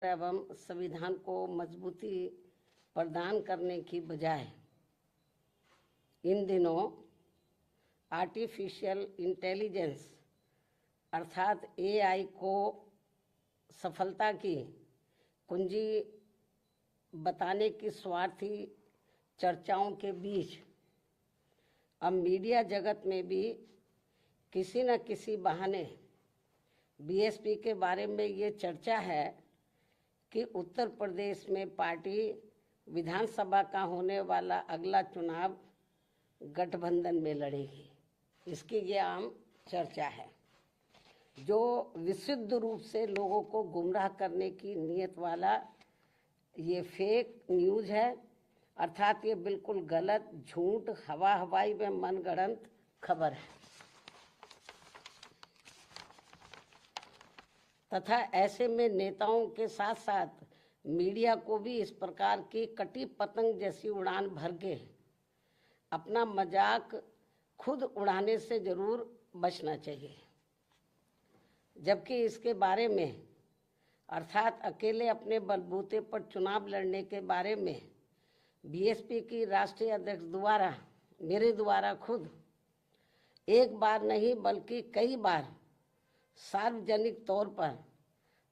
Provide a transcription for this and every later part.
एवं संविधान को मजबूती प्रदान करने की बजाय इन दिनों आर्टिफिशियल इंटेलिजेंस अर्थात एआई को सफलता की कुंजी बताने की स्वार्थी चर्चाओं के बीच अब मीडिया जगत में भी किसी न किसी बहाने बीएसपी के बारे में ये चर्चा है कि उत्तर प्रदेश में पार्टी विधानसभा का होने वाला अगला चुनाव गठबंधन में लड़ेगी। इसकी ये आम चर्चा है, जो विशुद्ध रूप से लोगों को गुमराह करने की नीयत वाला ये फेक न्यूज़ है। अर्थात ये बिल्कुल गलत, झूठ, हवाई में मनगढ़ंत खबर है तथा ऐसे में नेताओं के साथ साथ मीडिया को भी इस प्रकार की कटी पतंग जैसी उड़ान भर के अपना मजाक खुद उड़ाने से जरूर बचना चाहिए। जबकि इसके बारे में अर्थात अकेले अपने बलबूते पर चुनाव लड़ने के बारे में बीएसपी की राष्ट्रीय अध्यक्ष द्वारा मेरे द्वारा खुद एक बार नहीं बल्कि कई बार सार्वजनिक तौर पर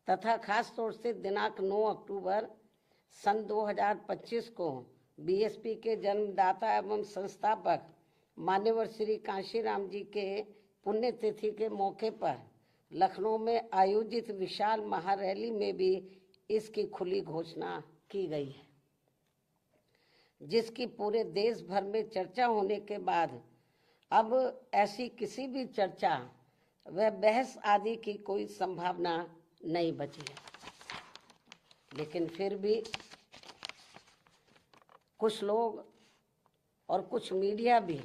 तथा खास तौर से दिनांक 9 अक्टूबर सन 2025 को बीएसपी के जन्मदाता एवं संस्थापक मान्यवर श्री कांशीराम जी के पुण्यतिथि के मौके पर लखनऊ में आयोजित विशाल महारैली में भी इसकी खुली घोषणा की गई है, जिसकी पूरे देश भर में चर्चा होने के बाद अब ऐसी किसी भी चर्चा व बहस आदि की कोई संभावना नहीं बची है। लेकिन फिर भी कुछ लोग और कुछ मीडिया भी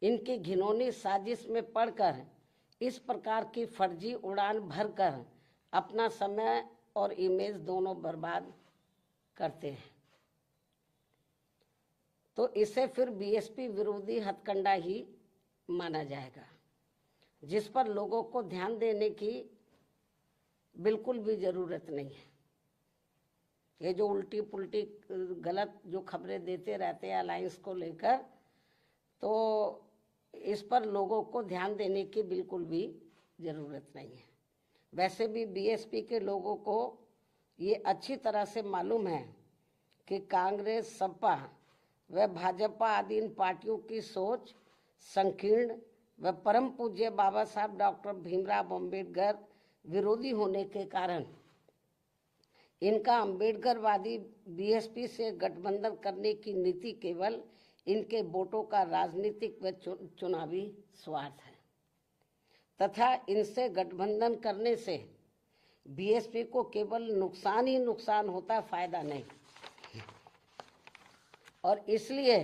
इनकी घिनौनी साजिश में पड़कर इस प्रकार की फर्जी उड़ान भरकर अपना समय और इमेज दोनों बर्बाद करते हैं, तो इसे फिर बीएसपी विरोधी हथकंडा ही माना जाएगा, जिस पर लोगों को ध्यान देने की बिल्कुल भी जरूरत नहीं है। ये जो उल्टी पुल्टी गलत जो खबरें देते रहते हैं अलायंस को लेकर, तो इस पर लोगों को ध्यान देने की बिल्कुल भी जरूरत नहीं है। वैसे भी बीएसपी के लोगों को ये अच्छी तरह से मालूम है कि कांग्रेस, सपा व भाजपा आदि इन पार्टियों की सोच संकीर्ण व परम पूज्य बाबा साहब डॉक्टर भीमराव अम्बेडकर विरोधी होने के कारण इनका अम्बेडकरवादी बीएसपी से गठबंधन करने की नीति केवल इनके वोटों का राजनीतिक व चुनावी स्वार्थ है तथा इनसे गठबंधन करने से बीएसपी को केवल नुकसान ही नुकसान होता है, फायदा नहीं। और इसलिए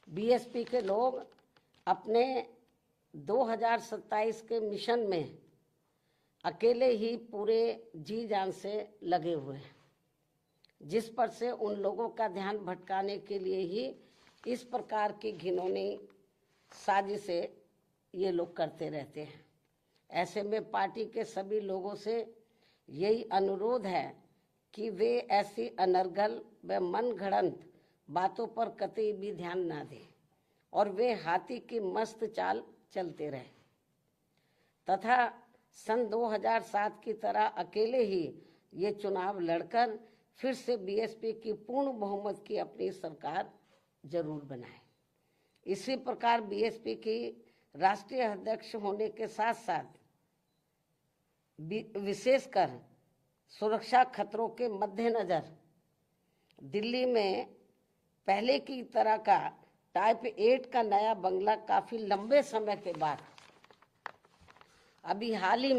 बीएसपी के लोग अपने 2027 के मिशन में अकेले ही पूरे जी जान से लगे हुए हैं, जिस पर से उन लोगों का ध्यान भटकाने के लिए ही इस प्रकार की घिनौनी साजिशें ये लोग करते रहते हैं। ऐसे में पार्टी के सभी लोगों से यही अनुरोध है कि वे ऐसी अनर्गल व मनगढ़ंत बातों पर कतई भी ध्यान ना दें और वे हाथी की मस्त चाल चलते रहे तथा सन 2007 की तरह अकेले ही ये चुनाव लड़कर फिर से बीएसपी की पूर्ण बहुमत की अपनी सरकार जरूर बनाए। इसी प्रकार बीएसपी की राष्ट्रीय अध्यक्ष होने के साथ साथ विशेषकर सुरक्षा खतरों के मद्देनजर दिल्ली में पहले की तरह का टाइप 8 का नया बंगला काफी लंबे समय के बाद अभी हाल ही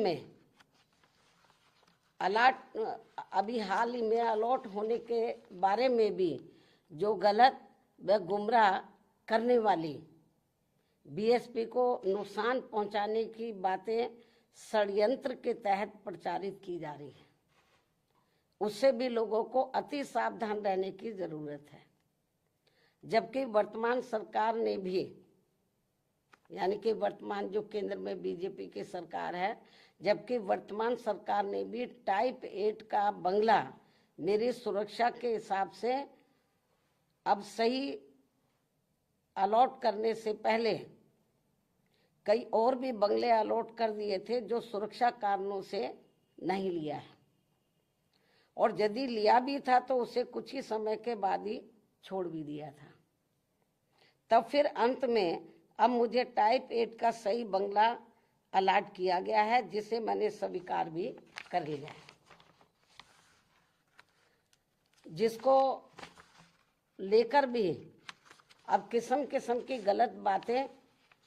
में अलॉट होने के बारे में भी जो गलत व गुमराह करने वाली बीएसपी को नुकसान पहुंचाने की बातें षड्यंत्र के तहत प्रचारित की जा रही है, उससे भी लोगों को अति सावधान रहने की जरूरत है। जबकि वर्तमान सरकार ने भी यानी कि वर्तमान जो केंद्र में बीजेपी की सरकार है, जबकि वर्तमान सरकार ने भी टाइप 8 का बंगला मेरी सुरक्षा के हिसाब से अब सही अलॉट करने से पहले कई और भी बंगले अलॉट कर दिए थे जो सुरक्षा कारणों से नहीं लिया है, और यदि लिया भी था तो उसे कुछ ही समय के बाद ही छोड़ भी दिया था। तब फिर अंत में अब मुझे टाइप 8 का सही बंगला अलॉट किया गया है, जिसे मैंने स्वीकार भी कर लिया है। जिसको लेकर भी अब किस्म किस्म की गलत बातें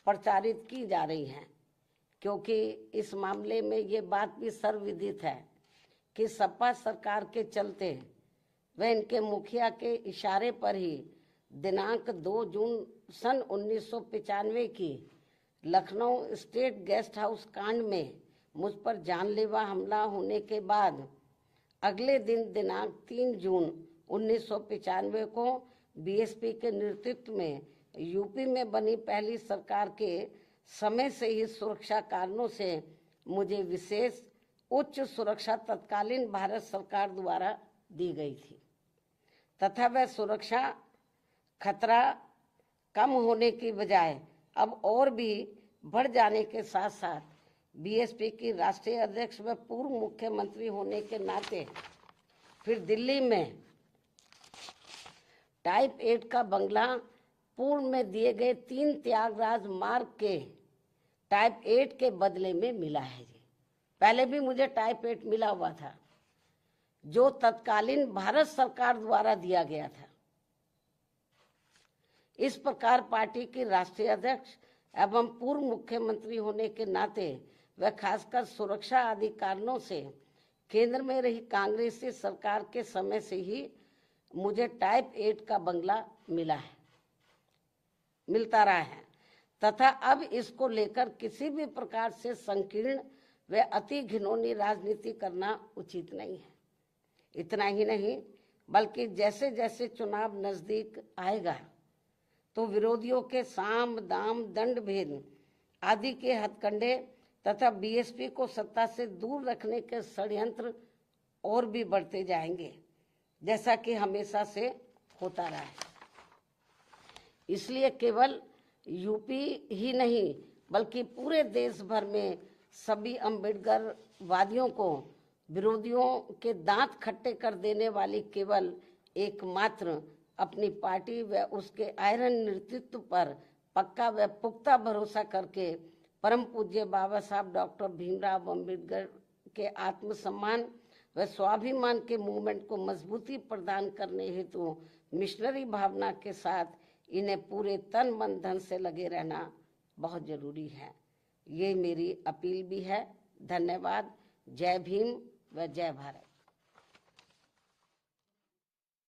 प्रचारित की जा रही हैं, क्योंकि इस मामले में ये बात भी सर्वविदित है कि सपा सरकार के चलते व इनके मुखिया के इशारे पर ही दिनांक 2 जून सन 1995 की लखनऊ स्टेट गेस्ट हाउस कांड में मुझ पर जानलेवा हमला होने के बाद अगले दिन दिनांक 3 जून 1995 को बीएसपी के नेतृत्व में यूपी में बनी पहली सरकार के समय से ही सुरक्षा कारणों से मुझे विशेष उच्च सुरक्षा तत्कालीन भारत सरकार द्वारा दी गई थी, तथा वह सुरक्षा खतरा कम होने की बजाय अब और भी बढ़ जाने के साथ साथ बीएसपी की राष्ट्रीय अध्यक्ष व पूर्व मुख्यमंत्री होने के नाते फिर दिल्ली में टाइप 8 का बंगला पूर्व में दिए गए 3 त्यागराज मार्ग के टाइप 8 के बदले में मिला है जी। पहले भी मुझे टाइप 8 मिला हुआ था जो तत्कालीन भारत सरकार द्वारा दिया गया था। इस प्रकार पार्टी की राष्ट्रीय अध्यक्ष एवं पूर्व मुख्यमंत्री होने के नाते व खासकर सुरक्षा आदि कारणों से केंद्र में रही कांग्रेसी सरकार के समय से ही मुझे टाइप 8 का बंगला मिलता रहा है, तथा अब इसको लेकर किसी भी प्रकार से संकीर्ण व अति घिनौनी राजनीति करना उचित नहीं है। इतना ही नहीं बल्कि जैसे जैसे चुनाव नजदीक आएगा तो विरोधियों के साम दाम दंड भेद आदि के हथकंडे तथा बीएसपी को सत्ता से दूर रखने के षड्यंत्र और भी बढ़ते जाएंगे, जैसा कि हमेशा से होता रहा है। इसलिए केवल यूपी ही नहीं बल्कि पूरे देश भर में सभी अम्बेडकर वादियों को विरोधियों के दांत खट्टे कर देने वाली केवल एकमात्र अपनी पार्टी व उसके आयरन नेतृत्व पर पक्का व पुख्ता भरोसा करके परम पूज्य बाबा साहब डॉक्टर भीमराव अम्बेडकर के आत्मसम्मान व स्वाभिमान के मूवमेंट को मजबूती प्रदान करने हेतु मिशनरी भावना के साथ इन्हें पूरे तन मन धन से लगे रहना बहुत जरूरी है। ये मेरी अपील भी है। धन्यवाद। जय भीम व जय भारत।